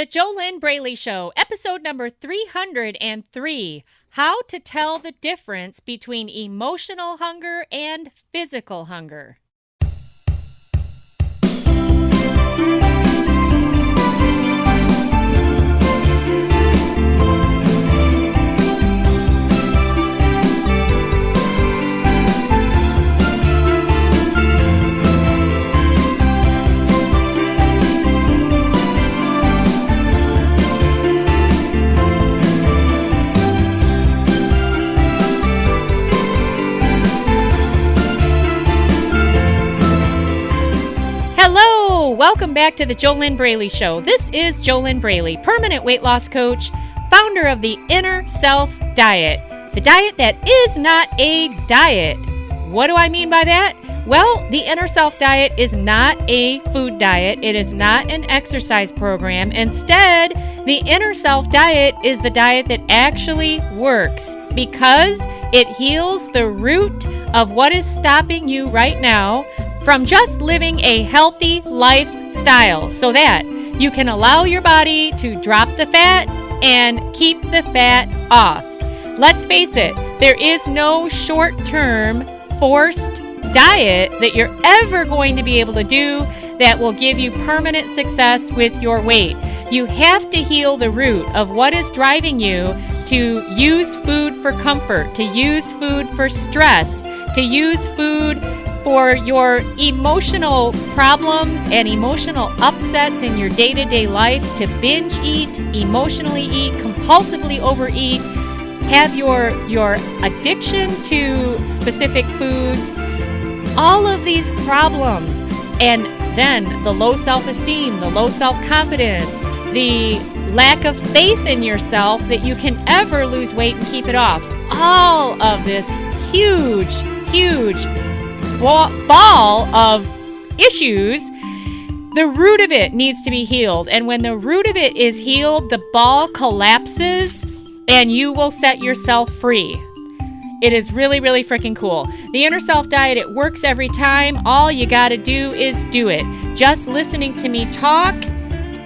The JoLynn Braley Show, episode number 303, How to Tell the Difference Between Emotional Hunger and Physical Hunger. Hello, welcome back to the JoLynn Braley Show. This is JoLynn Braley, permanent weight loss coach, founder of the Inner Self Diet, the diet that is not a diet. What do I mean by that? Well, the Inner Self Diet is not a food diet. It is not an exercise program. Instead, the Inner Self Diet is the diet that actually works because it heals the root of what is stopping you right now from just living a healthy lifestyle so that you can allow your body to drop the fat and keep the fat off. Let's face it, there is no short-term forced diet that you're ever going to be able to do that will give you permanent success with your weight. You have to heal the root of what is driving you to use food for comfort, to use food for stress, to use food for your emotional problems and emotional upsets in your day-to-day life, to binge eat, emotionally eat, compulsively overeat, have your addiction to specific foods, all of these problems, and then the low self-esteem, the low self-confidence, the lack of faith in yourself that you can ever lose weight and keep it off. All of this huge ball of issues, the root of it needs to be healed. And when the root of it is healed, the ball collapses and you will set yourself free. It is really, really freaking cool. The Inner Self Diet, it works every time. All you got to do is do it. Just listening to me talk,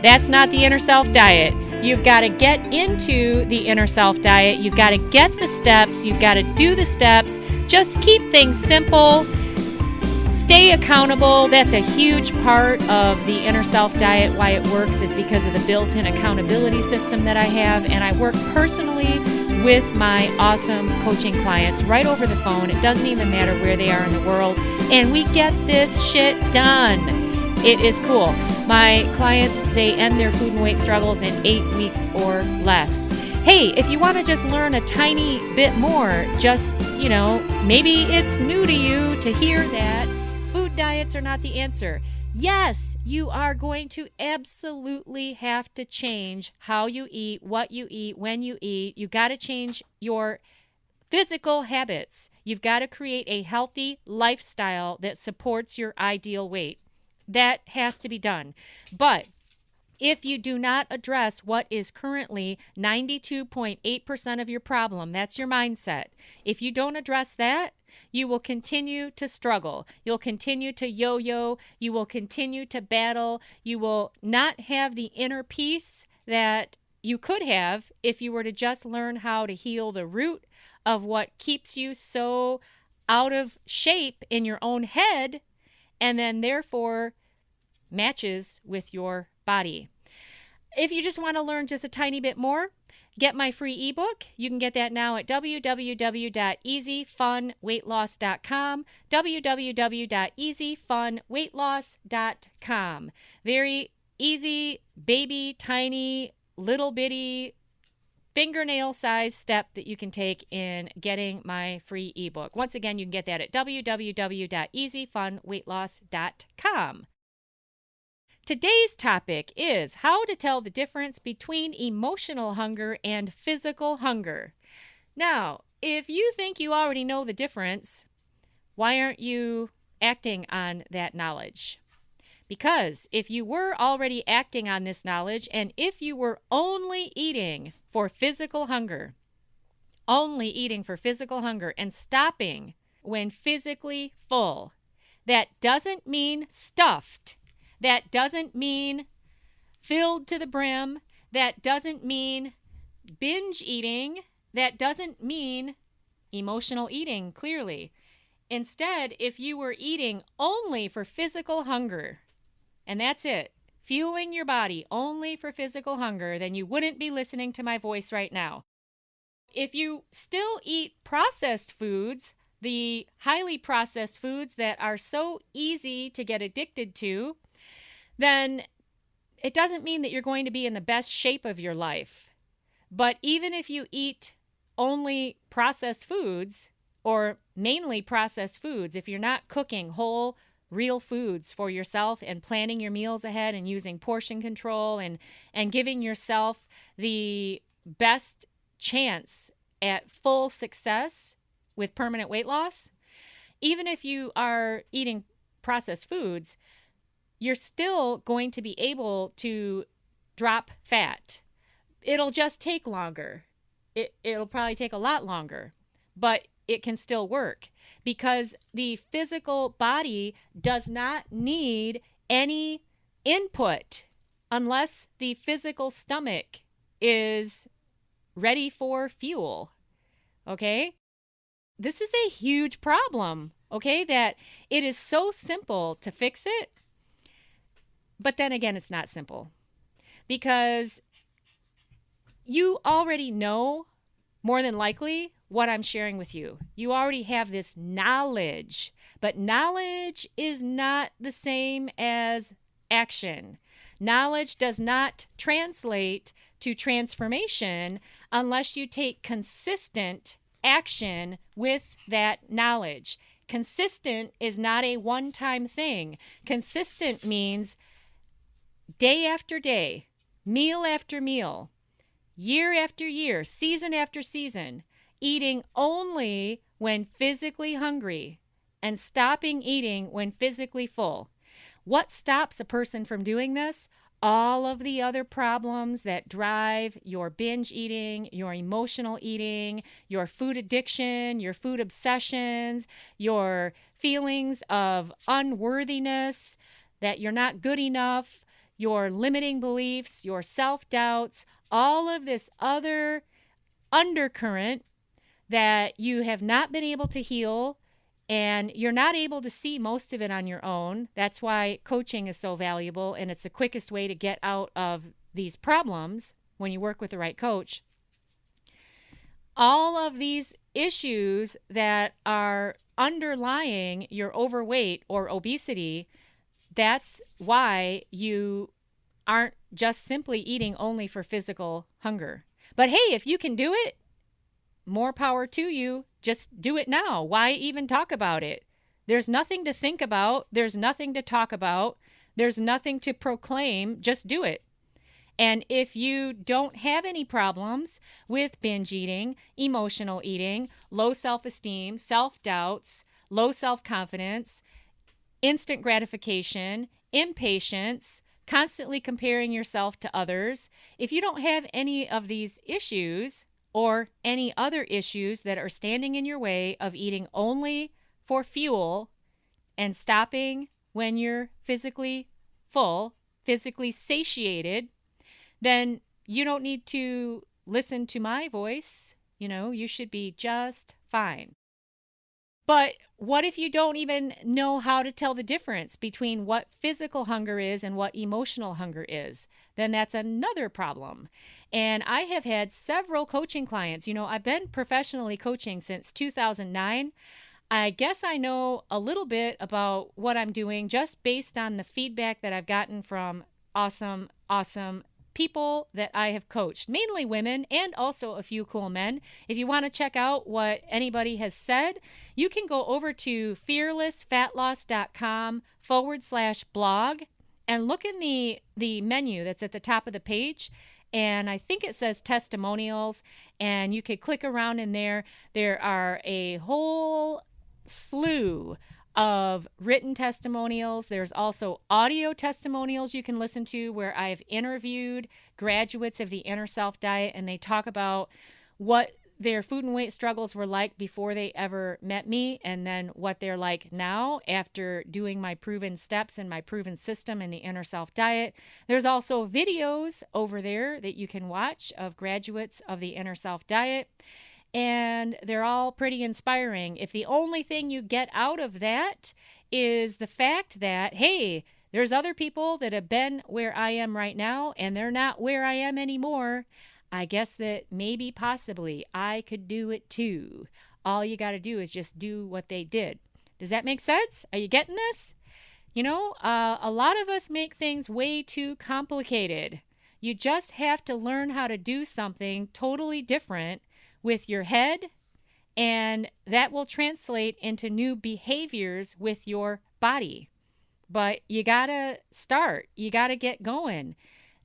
that's not the Inner Self Diet. You've got to get into the Inner Self Diet. You've got to get the steps. You've got to do the steps. Just keep things simple. Stay accountable. That's a huge part of the Inner Self Diet. Why it works is because of the built-in accountability system that I have, and I work personally with my awesome coaching clients right over the phone. It doesn't even matter where they are in the world, and we get this shit done. It is cool. My clients, they end their food and weight struggles in 8 weeks or less. Hey, if you want to just learn a tiny bit more, just, maybe it's new to you to hear that food diets are not the answer. Yes, you are going to absolutely have to change how you eat, what you eat, when you eat. You got to change your physical habits. You've got to create a healthy lifestyle that supports your ideal weight. That has to be done. But if you do not address what is currently 92.8% of your problem, that's your mindset. If you don't address that, you will continue to struggle. You'll continue to yo-yo. You will continue to battle. You will not have the inner peace that you could have if you were to just learn how to heal the root of what keeps you so out of shape in your own head, and then therefore matches with your body. If you just want to learn just a tiny bit more, get my free ebook. You can get that now at www.easyfunweightloss.com, www.easyfunweightloss.com. Very easy, baby, tiny, little bitty, fingernail size step that you can take in getting my free ebook. Once again, you can get that at www.easyfunweightloss.com. Today's topic is how to tell the difference between emotional hunger and physical hunger. Now, if you think you already know the difference, why aren't you acting on that knowledge? Because if you were already acting on this knowledge, and if you were only eating for physical hunger and stopping when physically full, that doesn't mean stuffed. That doesn't mean filled to the brim. That doesn't mean binge eating. That doesn't mean emotional eating, clearly. Instead, if you were eating only for physical hunger, and that's it, fueling your body only for physical hunger, then you wouldn't be listening to my voice right now. If you still eat processed foods, the highly processed foods that are so easy to get addicted to, then it doesn't mean that you're going to be in the best shape of your life. But even if you eat only processed foods, or mainly processed foods, if you're not cooking whole, real foods for yourself and planning your meals ahead and using portion control and giving yourself the best chance at full success with permanent weight loss, even if you are eating processed foods, you're still going to be able to drop fat. It'll just take longer. It'll probably take a lot longer, but it can still work because the physical body does not need any input unless the physical stomach is ready for fuel. Okay? This is a huge problem, okay? That it is so simple to fix it, but then again, it's not simple because you already know, more than likely, what I'm sharing with you. You already have this knowledge, but knowledge is not the same as action. Knowledge does not translate to transformation unless you take consistent action with that knowledge. Consistent is not a one-time thing. Consistent means day after day, meal after meal, year after year, season after season, eating only when physically hungry and stopping eating when physically full. What stops a person from doing this? All of the other problems that drive your binge eating, your emotional eating, your food addiction, your food obsessions, your feelings of unworthiness, that you're not good enough, your limiting beliefs, your self-doubts, all of this other undercurrent that you have not been able to heal, and you're not able to see most of it on your own. That's why coaching is so valuable, and it's the quickest way to get out of these problems when you work with the right coach. All of these issues that are underlying your overweight or obesity, that's why you aren't just simply eating only for physical hunger. But hey, if you can do it, more power to you. Just do it now. Why even talk about it? There's nothing to think about. There's nothing to talk about. There's nothing to proclaim. Just do it. And if you don't have any problems with binge eating, emotional eating, low self-esteem, self-doubts, low self-confidence, instant gratification, impatience, constantly comparing yourself to others, if you don't have any of these issues, or any other issues that are standing in your way of eating only for fuel and stopping when you're physically full, physically satiated, then you don't need to listen to my voice. You should be just fine. But what if you don't even know how to tell the difference between what physical hunger is and what emotional hunger is? Then that's another problem. And I have had several coaching clients. I've been professionally coaching since 2009. I guess I know a little bit about what I'm doing just based on the feedback that I've gotten from awesome people that I have coached, mainly women and also a few cool men. If you want to check out what anybody has said, you can go over to fearlessfatloss.com/blog and look in the menu that's at the top of the page. And I think it says testimonials, and you could click around in there. There are a whole slew of written testimonials. There's also audio testimonials you can listen to where I've interviewed graduates of the Inner Self Diet, and they talk about what their food and weight struggles were like before they ever met me, and then what they're like now after doing my proven steps and my proven system in the Inner Self Diet. There's also videos over there that you can watch of graduates of the Inner Self Diet, and they're all pretty inspiring. If the only thing you get out of that is the fact that, hey, there's other people that have been where I am right now, and they're not where I am anymore, I guess that maybe possibly I could do it too. All you got to do is just do what they did. Does that make sense? Are you getting this? You know, a lot of us make things way too complicated. You just have to learn how to do something totally different with your head, and that will translate into new behaviors with your body. But you got to start. You got to get going.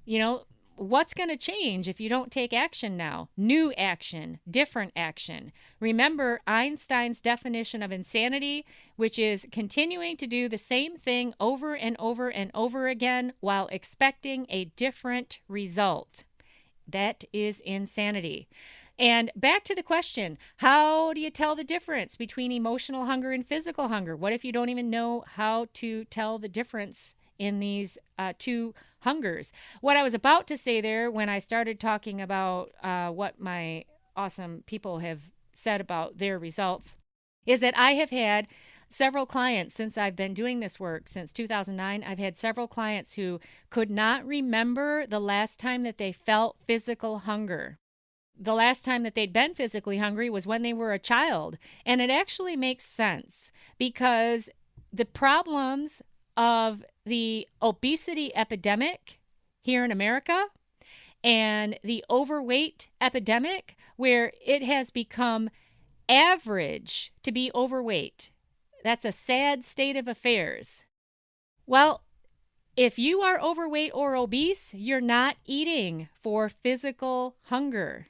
You know, what's going to change if you don't take action now? New action, different action. Remember Einstein's definition of insanity, which is continuing to do the same thing over and over and over again while expecting a different result. That is insanity. And back to the question, how do you tell the difference between emotional hunger and physical hunger? What if you don't even know how to tell the difference in these two hungers? What I was about to say there when I started talking about what my awesome people have said about their results is that I have had several clients since I've been doing this work since 2009. I've had several clients who could not remember the last time that they felt physical hunger. The last time that they'd been physically hungry was when they were a child. And it actually makes sense because the problems of the obesity epidemic here in America and the overweight epidemic, where it has become average to be overweight. That's a sad state of affairs. Well, if you are overweight or obese, you're not eating for physical hunger.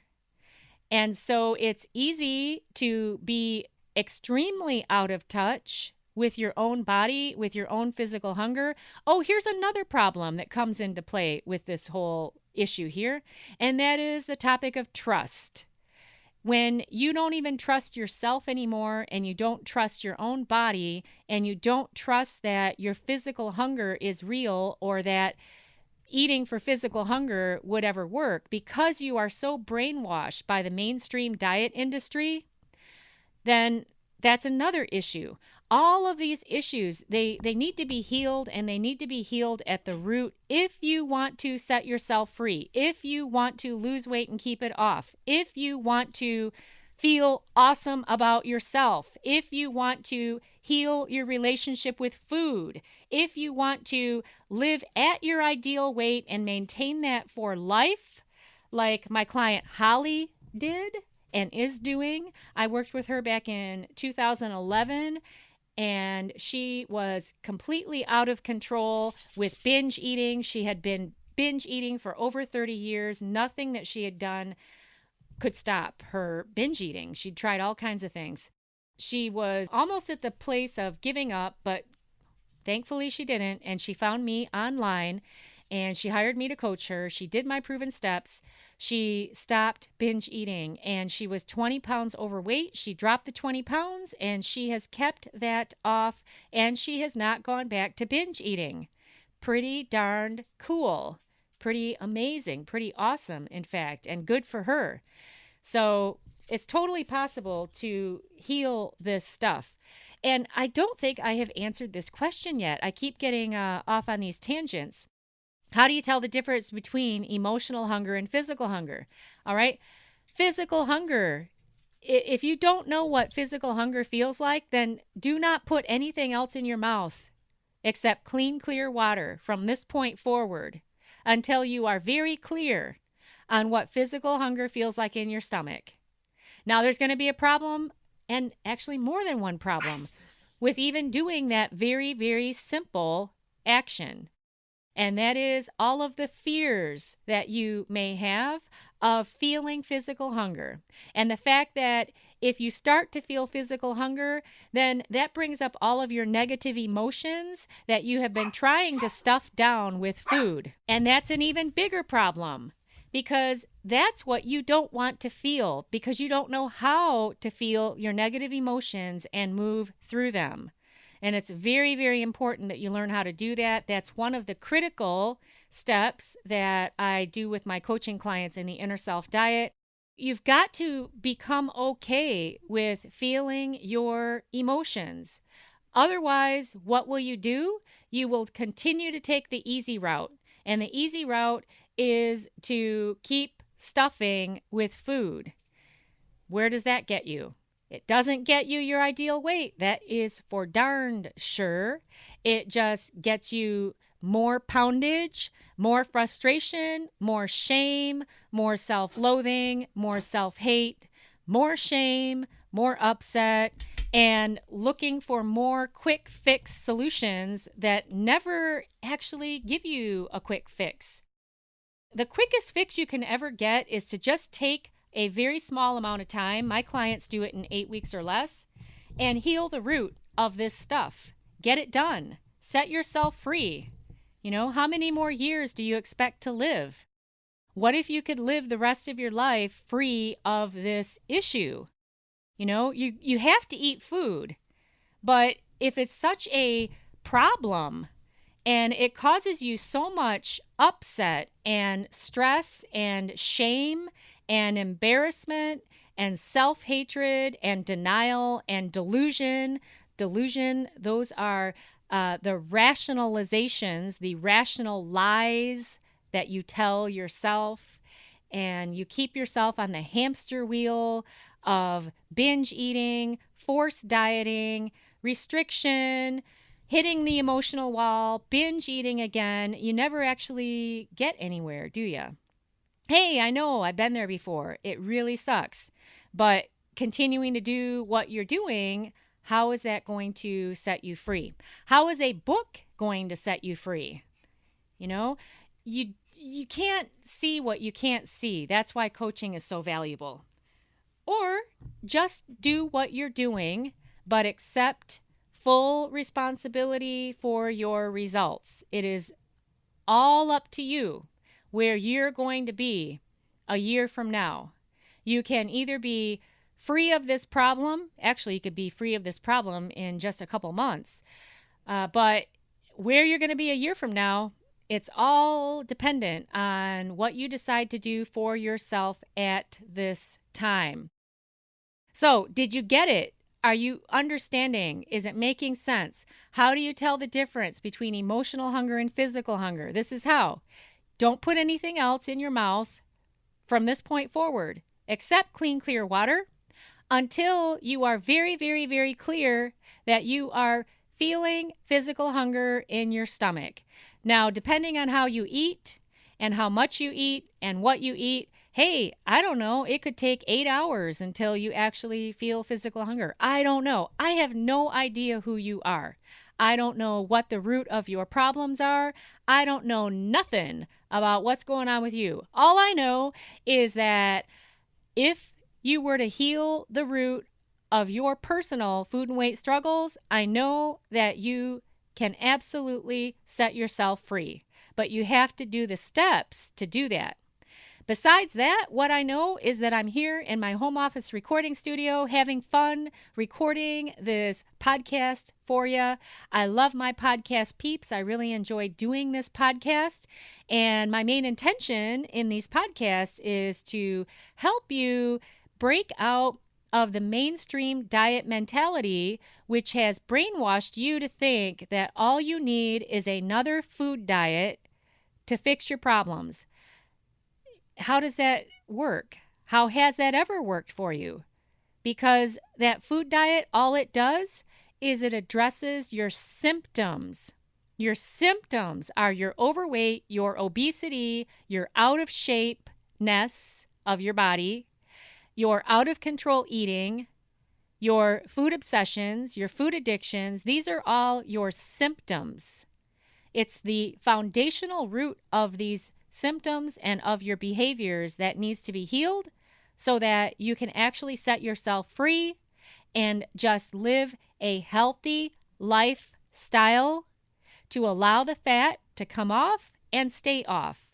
And so it's easy to be extremely out of touch with your own body, with your own physical hunger. Oh, here's another problem that comes into play with this whole issue here, and that is the topic of trust. When you don't even trust yourself anymore, and you don't trust your own body, and you don't trust that your physical hunger is real, or that eating for physical hunger would ever work, because you are so brainwashed by the mainstream diet industry, then that's another issue. All of these issues, they need to be healed, and they need to be healed at the root if you want to set yourself free, if you want to lose weight and keep it off, if you want to feel awesome about yourself, if you want to heal your relationship with food, if you want to live at your ideal weight and maintain that for life, like my client Holly did and is doing. I worked with her back in 2011, and she was completely out of control with binge eating. She had been binge eating for over 30 years. Nothing that she had done could stop her binge eating. She'd tried all kinds of things. She was almost at the place of giving up, but thankfully she didn't. And she found me online, and she hired me to coach her. She did my proven steps. She stopped binge eating, and she was 20 pounds overweight. She dropped the 20 pounds, and she has kept that off, and she has not gone back to binge eating. Pretty darned cool. Pretty amazing. Pretty awesome, in fact, and good for her. So it's totally possible to heal this stuff. And I don't think I have answered this question yet. I keep getting off on these tangents. How do you tell the difference between emotional hunger and physical hunger? All right. Physical hunger. If you don't know what physical hunger feels like, then do not put anything else in your mouth except clean, clear water from this point forward until you are very clear on what physical hunger feels like in your stomach. Now, there's going to be a problem, and actually more than one problem, with even doing that very, very simple action. And that is all of the fears that you may have of feeling physical hunger. And the fact that if you start to feel physical hunger, then that brings up all of your negative emotions that you have been trying to stuff down with food. And that's an even bigger problem, because that's what you don't want to feel, because you don't know how to feel your negative emotions and move through them. And it's very, very important that you learn how to do that. That's one of the critical steps that I do with my coaching clients in the Inner Self Diet. You've got to become okay with feeling your emotions. Otherwise, what will you do? You will continue to take the easy route. And the easy route is to keep stuffing with food. Where does that get you? It doesn't get you your ideal weight. That is for darned sure. It just gets you more poundage, more frustration, more shame, more self-loathing, more self-hate, more shame, more upset, and looking for more quick fix solutions that never actually give you a quick fix. The quickest fix you can ever get is to just take a very small amount of time. My clients do it in 8 weeks or less, and heal the root of this stuff. Get it done. Set yourself free. How many more years do you expect to live? What if you could live the rest of your life free of this issue? You have to eat food, but if it's such a problem and it causes you so much upset and stress and shame and embarrassment and self-hatred and denial and delusion, those are the rationalizations, the rational lies that you tell yourself, and you keep yourself on the hamster wheel of binge eating, forced dieting, restriction, hitting the emotional wall, binge eating again. You never actually get anywhere, do you? Hey, I know, I've been there before. It really sucks. But continuing to do what you're doing, how is that going to set you free? How is a book going to set you free? You can't see what you can't see. That's why coaching is so valuable. Or just do what you're doing, but accept full responsibility for your results. It is all up to you where you're going to be a year from now. You can either be free of this problem. Actually, you could be free of this problem in just a couple months. But where you're going to be a year from now, it's all dependent on what you decide to do for yourself at this time. So, did you get it? Are you understanding? Is it making sense? How do you tell the difference between emotional hunger and physical hunger? This is how. Don't put anything else in your mouth from this point forward except clean, clear water until you are very, very, very clear that you are feeling physical hunger in your stomach. Now, depending on how you eat and how much you eat and what you eat, hey, I don't know, it could take 8 hours until you actually feel physical hunger. I don't know. I have no idea who you are. I don't know what the root of your problems are. I don't know nothing about what's going on with you. All I know is that if you were to heal the root of your personal food and weight struggles, I know that you can absolutely set yourself free. But you have to do the steps to do that. Besides that, what I know is that I'm here in my home office recording studio having fun recording this podcast for you. I love my podcast peeps. I really enjoy doing this podcast. And my main intention in these podcasts is to help you break out of the mainstream diet mentality, which has brainwashed you to think that all you need is another food diet to fix your problems. How does that work? How has that ever worked for you? Because that food diet, all it does is it addresses your symptoms. Your symptoms are your overweight, your obesity, your out of shapeness of your body, your out of control eating, your food obsessions, your food addictions. These are all your symptoms. It's the foundational root of these symptoms and of your behaviors that needs to be healed so that you can actually set yourself free and just live a healthy lifestyle to allow the fat to come off and stay off.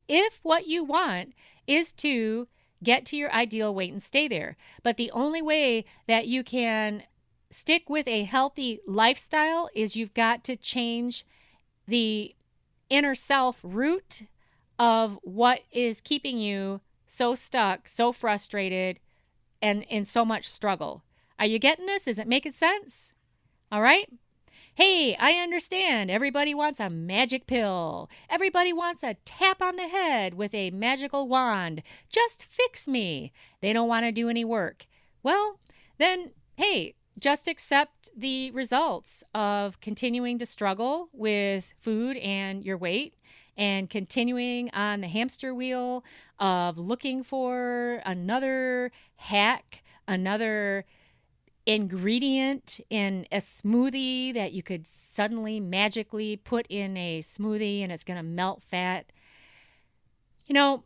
if what you want is to get to your ideal weight and stay there. But the only way that you can stick with a healthy lifestyle is you've got to change the inner self root of what is keeping you so stuck, so frustrated, and in so much struggle. Are you getting this? Is it making sense? All right. Hey, I understand. Everybody wants a magic pill. Everybody wants a tap on the head with a magical wand. Just fix me. They don't want to do any work. Well, then, hey, just accept the results of continuing to struggle with food and your weight and continuing on the hamster wheel of looking for another hack, another ingredient in a smoothie that you could suddenly magically put in a smoothie and it's going to melt fat. You know,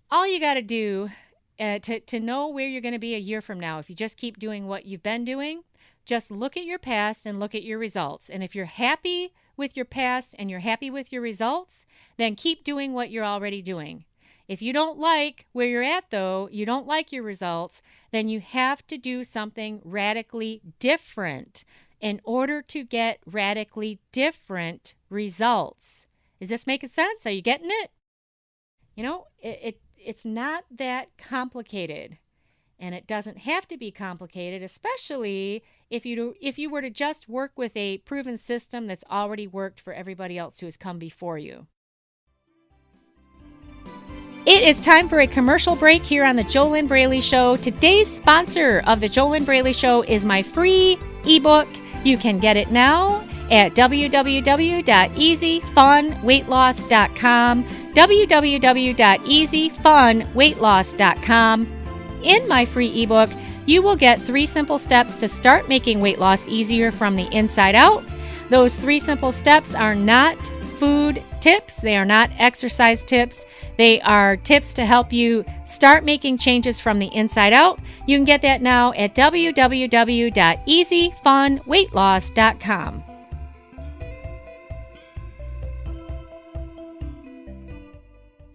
all you got to do to know where you're going to be a year from now, if you just keep doing what you've been doing, just look at your past and look at your results. And if you're happy with your past and you're happy with your results, then keep doing what you're already doing. If you don't like where you're at, though, you don't like your results, then you have to do something radically different in order to get radically different results. Is this making sense? Are you getting it? You know, it's not that complicated, and it doesn't have to be complicated, especially if you were to just work with a proven system that's already worked for everybody else who has come before you. It is time for a commercial break here on the JoLynn Braley Show. Today's sponsor of the JoLynn Braley Show is my free ebook. You can get it now at www.easyfunweightloss.com, www.easyfunweightloss.com. In my free ebook, you will get 3 simple steps to start making weight loss easier from the inside out. Those 3 simple steps are not food tips. They are not exercise tips. They are tips to help you start making changes from the inside out. You can get that now at www.easyfunweightloss.com.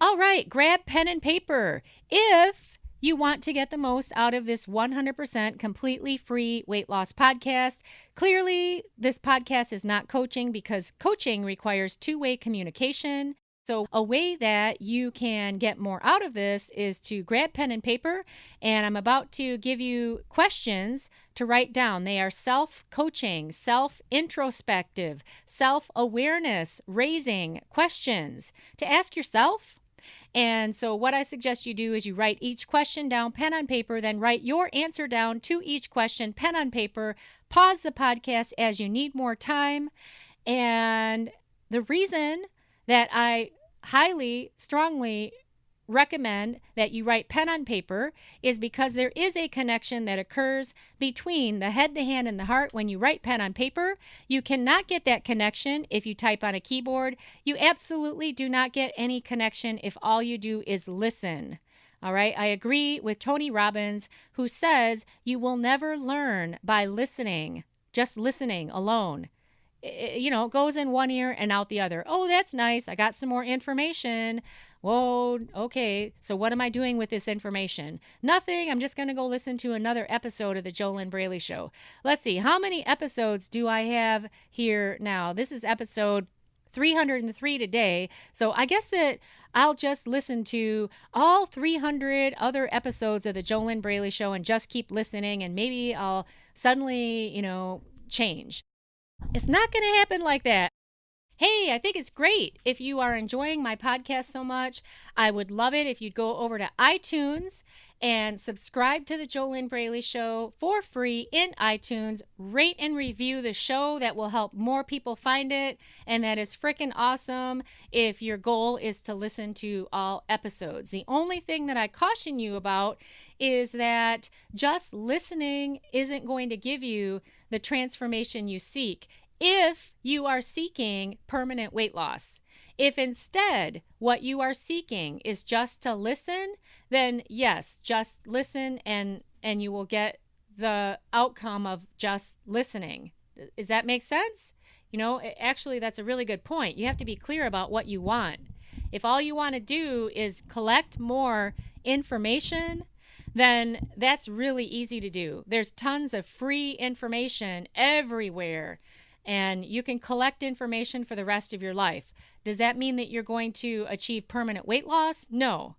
All right, grab pen and paper. If you want to get the most out of this 100% completely free weight loss podcast. Clearly, this podcast is not coaching because coaching requires two-way communication. So a way that you can get more out of this is to grab pen and paper, and I'm about to give you questions to write down. They are self-coaching, self-introspective, self-awareness raising questions to ask yourself. And so what I suggest you do is you write each question down, pen on paper, then write your answer down to each question, pen on paper, pause the podcast as you need more time. And the reason that I highly, strongly recommend that you write pen on paper is because there is a connection that occurs between the head, the hand, and the heart when you write pen on paper. You cannot get that connection if you type on a keyboard. You absolutely do not get any connection if all you do is listen. All right, I agree with Tony Robbins, who says you will never learn by listening, just listening alone. It goes in one ear and out the other. Oh, that's nice. I got some more information. Whoa, okay. So what am I doing with this information? Nothing. I'm just going to go listen to another episode of the JoLynn Braley Show. Let's see. How many episodes do I have here now? This is episode 303 today. So I guess that I'll just listen to all 300 other episodes of the JoLynn Braley Show and just keep listening, and maybe I'll suddenly, change. It's not going to happen like that. Hey, I think it's great if you are enjoying my podcast so much. I would love it if you'd go over to iTunes and subscribe to the JoLynn Braley Show for free in iTunes. Rate and review the show. That will help more people find it, and that is freaking awesome if your goal is to listen to all episodes. The only thing that I caution you about is that just listening isn't going to give you the transformation you seek if you are seeking permanent weight loss. If instead what you are seeking is just to listen, then yes, just listen and you will get the outcome of just listening. Does that make sense? Actually, that's a really good point. You have to be clear about what you want. If all you want to do is collect more information, then that's really easy to do. There's tons of free information everywhere, and you can collect information for the rest of your life. Does that mean that you're going to achieve permanent weight loss? No.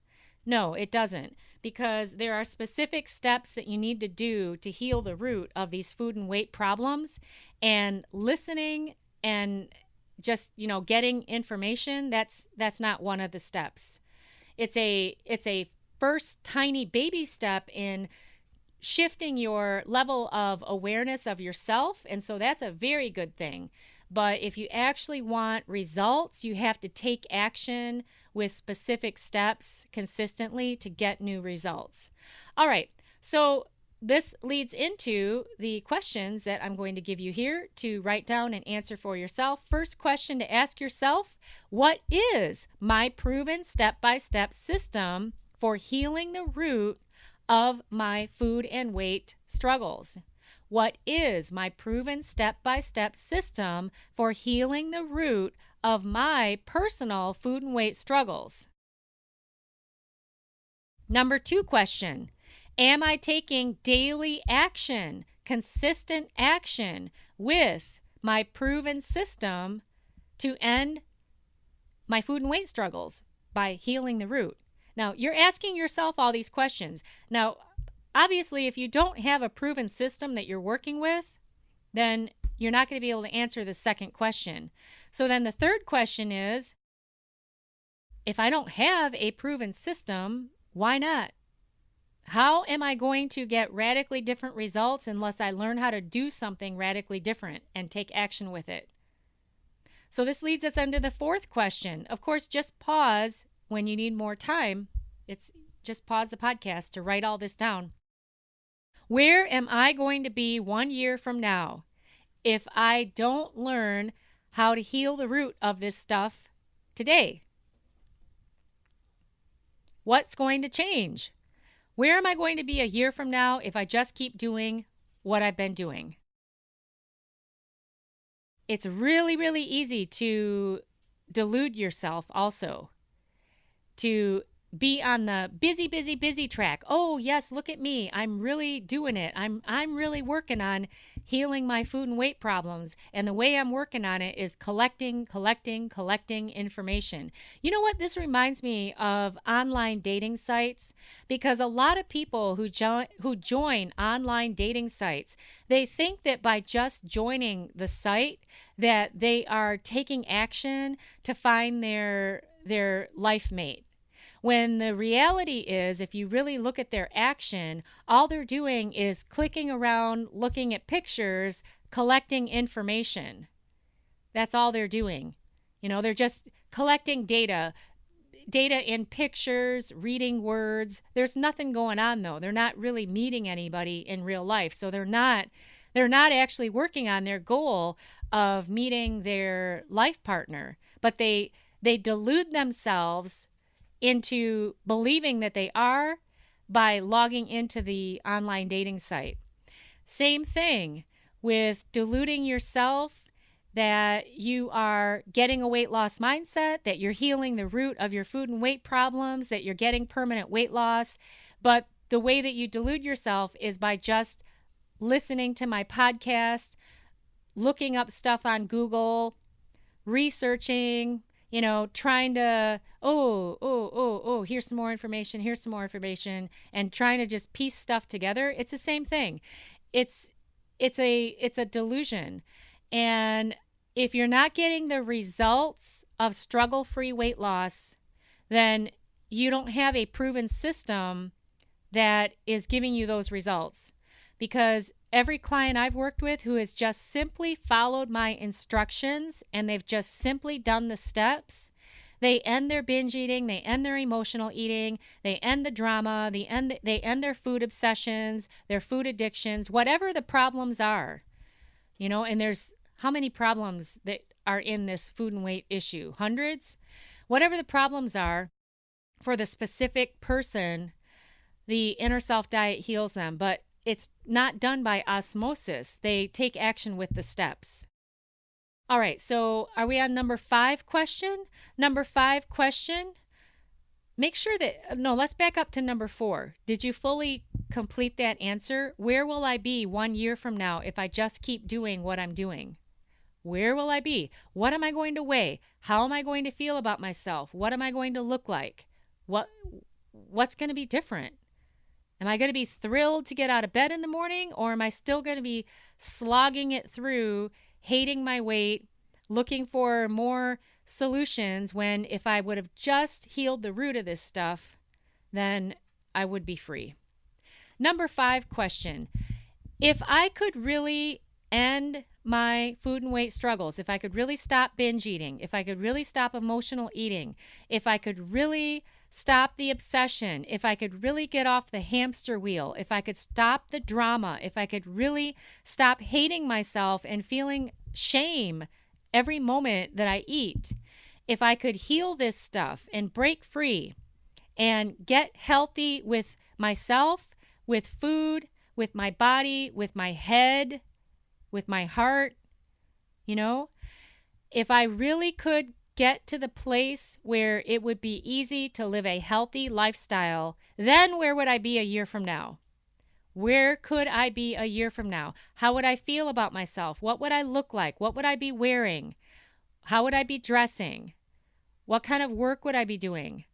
No, it doesn't, because there are specific steps that you need to do to heal the root of these food and weight problems, and listening and just, getting information, that's not one of the steps. It's a first tiny baby step in shifting your level of awareness of yourself, and so that's a very good thing. But if you actually want results, you have to take action with specific steps consistently to get new results. All right, so this leads into the questions that I'm going to give you here to write down and answer for yourself. First question to ask yourself: what is my proven step-by-step system for healing the root of my food and weight struggles? What is my proven step-by-step system for healing the root of my personal food and weight struggles? Number 2 question: am I taking daily action, consistent action with my proven system to end my food and weight struggles by healing the root? Now, you're asking yourself all these questions. Now, obviously, if you don't have a proven system that you're working with, then you're not going to be able to answer the second question. So then the third question is, if I don't have a proven system, why not? How am I going to get radically different results unless I learn how to do something radically different and take action with it? So this leads us into the fourth question. Of course, just pause when you need more time. Just pause the podcast to write all this down. Where am I going to be 1 year from now if I don't learn how to heal the root of this stuff today? What's going to change? Where am I going to be a year from now if I just keep doing what I've been doing? It's really, really easy to delude yourself also, to be on the busy track. Oh, yes, look at me. I'm really doing it. I'm really working on healing my food and weight problems. And the way I'm working on it is collecting information. You know what? This reminds me of online dating sites, because a lot of people who join online dating sites, they think that by just joining the site that they are taking action to find their life mate. When the reality is, if you really look at their action, all they're doing is clicking around, looking at pictures, collecting information. That's all they're doing. They're just collecting data in pictures, reading words. There's nothing going on, though. They're not really meeting anybody in real life. So they're not actually working on their goal of meeting their life partner. But they delude themselves into believing that they are by logging into the online dating site. Same thing with deluding yourself that you are getting a weight loss mindset, that you're healing the root of your food and weight problems, that you're getting permanent weight loss. But the way that you delude yourself is by just listening to my podcast, looking up stuff on Google, researching, trying to, here's some more information, and trying to just piece stuff together. It's the same thing. It's a delusion. And if you're not getting the results of struggle-free weight loss, then you don't have a proven system that is giving you those results. Because every client I've worked with who has just simply followed my instructions and they've just simply done the steps, they end their binge eating, they end their emotional eating, they end the drama, they end their food obsessions, their food addictions, whatever the problems are. And there's how many problems that are in this food and weight issue? Hundreds? Whatever the problems are, for the specific person, the inner self diet heals them. But it's not done by osmosis. They take action with the steps. All right, so are we on number 5 question? Number 5 question. Make sure that, no, let's back up to number 4. Did you fully complete that answer? Where will I be 1 year from now if I just keep doing what I'm doing? Where will I be? What am I going to weigh? How am I going to feel about myself? What am I going to look like? What's going to be different? Am I going to be thrilled to get out of bed in the morning, or am I still going to be slogging it through, hating my weight, looking for more solutions when if I would have just healed the root of this stuff, then I would be free? Number 5 question. If I could really end my food and weight struggles, if I could really stop binge eating, if I could really stop emotional eating, if I could really stop the obsession, if I could really get off the hamster wheel, if I could stop the drama, if I could really stop hating myself and feeling shame every moment that I eat, if I could heal this stuff and break free and get healthy with myself, with food, with my body, with my head, with my heart, if I really could get to the place where it would be easy to live a healthy lifestyle, then where would I be a year from now? Where could I be a year from now? How would I feel about myself? What would I look like? What would I be wearing? How would I be dressing? What kind of work would I be doing?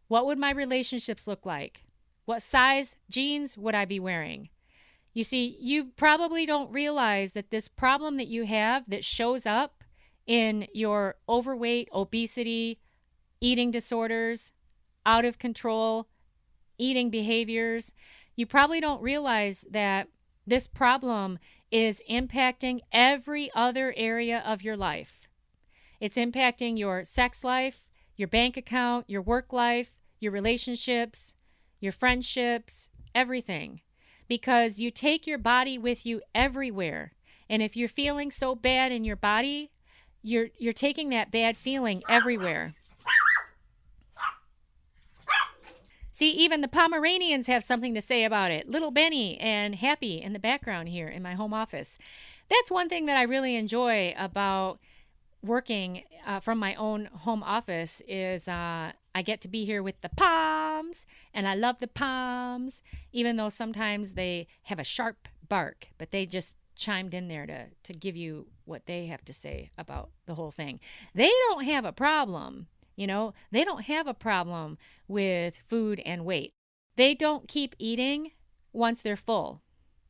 What would my relationships look like? What size jeans would I be wearing? You see, you probably don't realize that this problem that you have that shows up in your overweight, obesity, eating disorders, out of control eating behaviors, you probably don't realize that this problem is impacting every other area of your life. It's impacting your sex life, your bank account, your work life, your relationships, your friendships, everything. Because you take your body with you everywhere. And if you're feeling so bad in your body, you're taking that bad feeling everywhere. See, even the Pomeranians have something to say about it. Little Benny and Happy in the background here in my home office. That's one thing that I really enjoy about working from my own home office is I get to be here with the Poms, and I love the Poms, even though sometimes they have a sharp bark, but they just chimed in there to give you what they have to say about the whole thing. They don't have a problem, they don't have a problem with food and weight. They don't keep eating once they're full.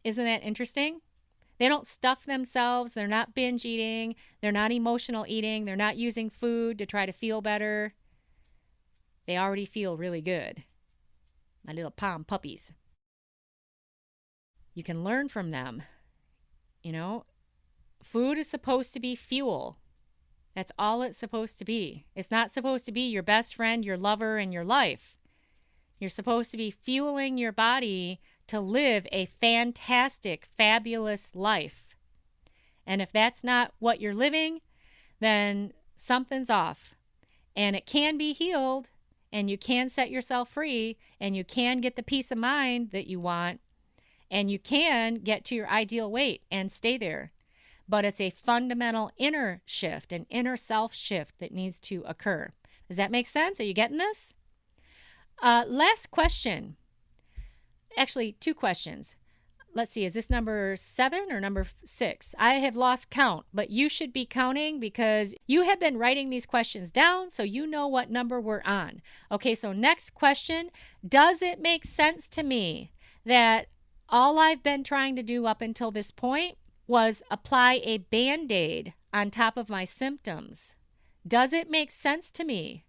Isn't that interesting? They don't stuff themselves. They're not binge eating. They're not emotional eating. They're not using food to try to feel better. They already feel really good. My little Pom puppies. You can learn from them. Food is supposed to be fuel. That's all it's supposed to be. It's not supposed to be your best friend, your lover, and your life. You're supposed to be fueling your body to live a fantastic, fabulous life. And if that's not what you're living, then something's off. And it can be healed, and you can set yourself free, and you can get the peace of mind that you want, and you can get to your ideal weight and stay there. But it's a fundamental inner shift, an inner self shift that needs to occur. Does that make sense? Are you getting this? Last question. Actually, 2 questions. Let's see, is this number 7 or number 6? I have lost count, but you should be counting because you have been writing these questions down, so you know what number we're on. Okay, so next question. Does it make sense to me that all I've been trying to do up until this point was apply a Band-Aid on top of my symptoms? Does it make sense to me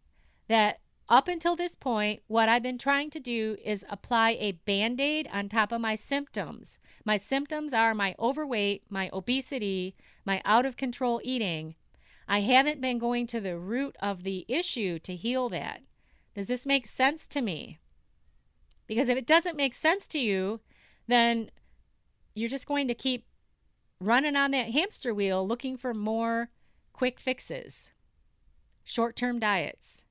that up until this point, what I've been trying to do is apply a Band-Aid on top of my symptoms? My symptoms are my overweight, my obesity, my out-of-control eating. I haven't been going to the root of the issue to heal that. Does this make sense to me? Because if it doesn't make sense to you, then you're just going to keep running on that hamster wheel looking for more quick fixes, short-term diets,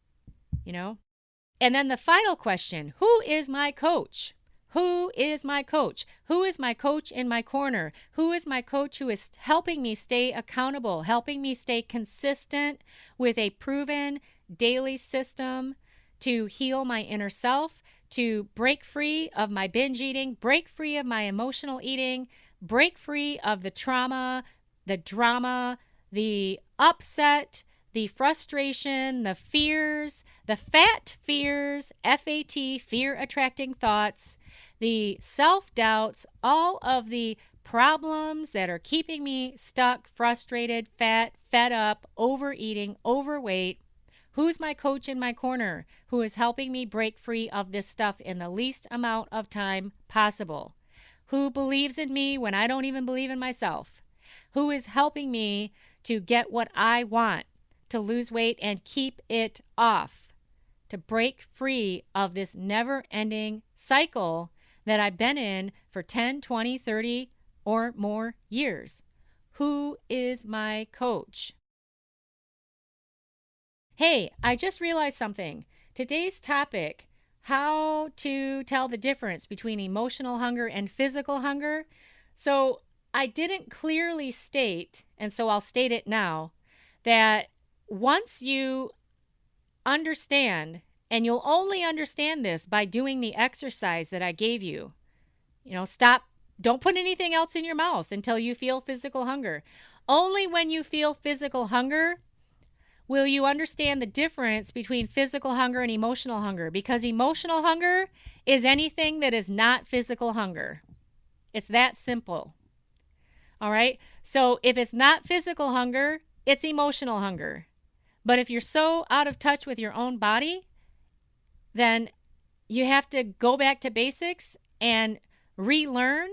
And then the final question, who is my coach? Who is my coach? Who is my coach in my corner? Who is my coach who is helping me stay accountable, helping me stay consistent with a proven daily system to heal my inner self, to break free of my binge eating, break free of my emotional eating, break free of the trauma, the drama, the upset, the frustration, the fears, the fat fears, FAT, fear attracting thoughts, the self-doubts, all of the problems that are keeping me stuck, frustrated, fat, fed up, overeating, overweight. Who's my coach in my corner who is helping me break free of this stuff in the least amount of time possible? Who believes in me when I don't even believe in myself? Who is helping me to get what I want, to lose weight and keep it off, to break free of this never-ending cycle that I've been in for 10, 20, 30 or more years? Who is my coach? Hey, I just realized something. Today's topic, how to tell the difference between emotional hunger and physical hunger. So I didn't clearly state, and so I'll state it now, that once you understand, and you'll only understand this by doing the exercise that I gave you, stop, don't put anything else in your mouth until you feel physical hunger. Only when you feel physical hunger will you understand the difference between physical hunger and emotional hunger, because emotional hunger is anything that is not physical hunger. It's that simple. All right? So if it's not physical hunger, it's emotional hunger. But if you're so out of touch with your own body, then you have to go back to basics and relearn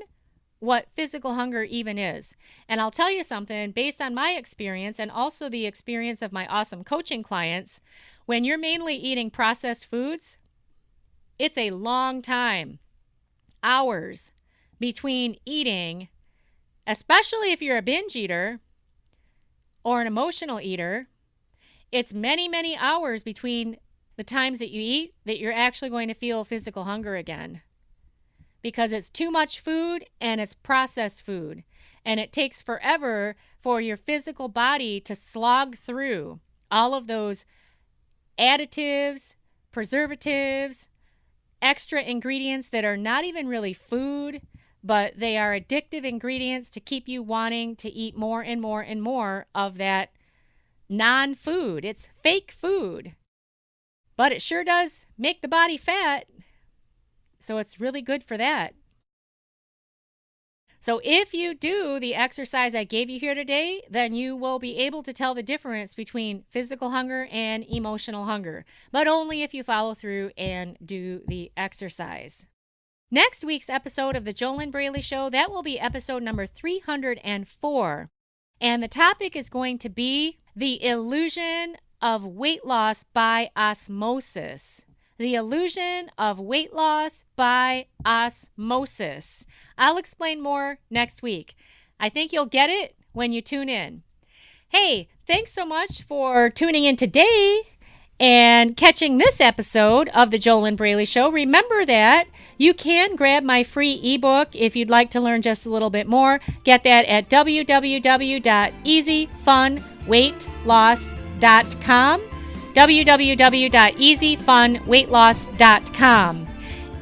what physical hunger even is. And I'll tell you something, based on my experience and also the experience of my awesome coaching clients, when you're mainly eating processed foods, it's a long time, hours between eating, especially if you're a binge eater or an emotional eater. It's many, many hours between the times that you eat that you're actually going to feel physical hunger again, because it's too much food and it's processed food. And it takes forever for your physical body to slog through all of those additives, preservatives, extra ingredients that are not even really food, but they are addictive ingredients to keep you wanting to eat more and more and more of that non-food. It's fake food, but it sure does make the body fat. So it's really good for that. So if you do the exercise I gave you here today, then you will be able to tell the difference between physical hunger and emotional hunger, but only if you follow through and do the exercise. Next week's episode of the JoLynn Braley Show, that will be episode number 304. And the topic is going to be the illusion of weight loss by osmosis. The illusion of weight loss by osmosis. I'll explain more next week. I think you'll get it when you tune in. Hey, thanks so much for tuning in today and catching this episode of the JoLynn Braley Show. Remember that you can grab my free ebook if you'd like to learn just a little bit more. Get that at www.easyfunweightloss.com. www.easyfunweightloss.com.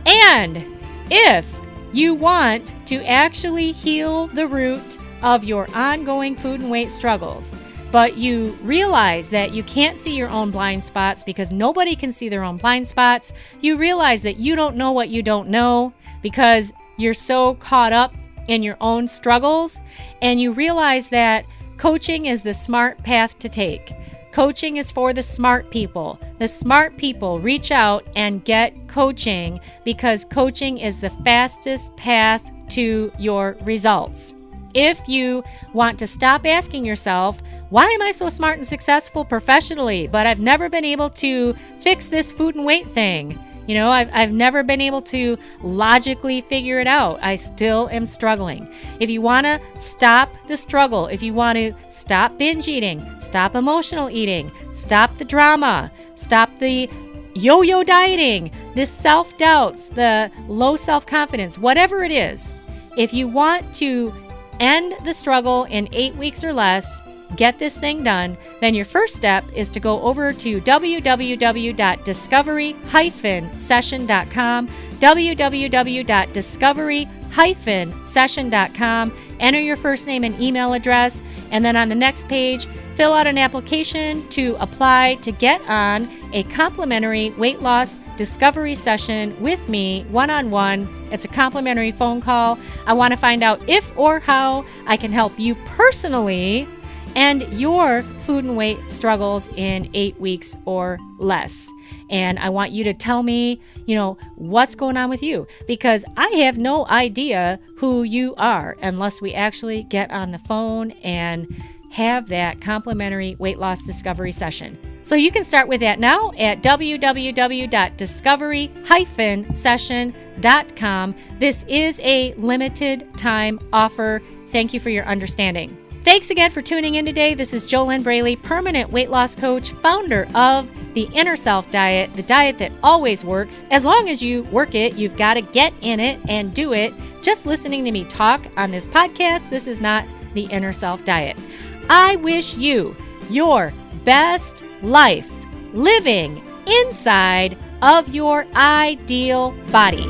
And if you want to actually heal the root of your ongoing food and weight struggles, but you realize that you can't see your own blind spots because nobody can see their own blind spots, you realize that you don't know what you don't know because you're so caught up in your own struggles, and you realize that coaching is the smart path to take. Coaching is for the smart people. The smart people reach out and get coaching because coaching is the fastest path to your results. If you want to stop asking yourself, why am I so smart and successful professionally, but I've never been able to fix this food and weight thing? I've never been able to logically figure it out. I still am struggling. If you want to stop the struggle, if you want to stop binge eating, stop emotional eating, stop the drama, stop the yo-yo dieting, the self-doubts, the low self-confidence, whatever it is, if you want to end the struggle in 8 weeks or less, get this thing done, then your first step is to go over to www.discovery-session.com, www.discovery-session.com, enter your first name and email address, and then on the next page, fill out an application to apply to get on a complimentary weight loss discovery session with me one-on-one. It's a complimentary phone call. I want to find out if or how I can help you personally end your food and weight struggles in 8 weeks or less. And I want you to tell me, what's going on with you, because I have no idea who you are unless we actually get on the phone and have that complimentary weight loss discovery session. So you can start with that now at www.discovery-session.com. This is a limited time offer. Thank you for your understanding. Thanks again for tuning in today. This is JoLynn Braley, permanent weight loss coach, founder of the Inner Self Diet, the diet that always works. As long as you work it, you've got to get in it and do it. Just listening to me talk on this podcast, this is not the Inner Self Diet. I wish you your best life living inside of your ideal body.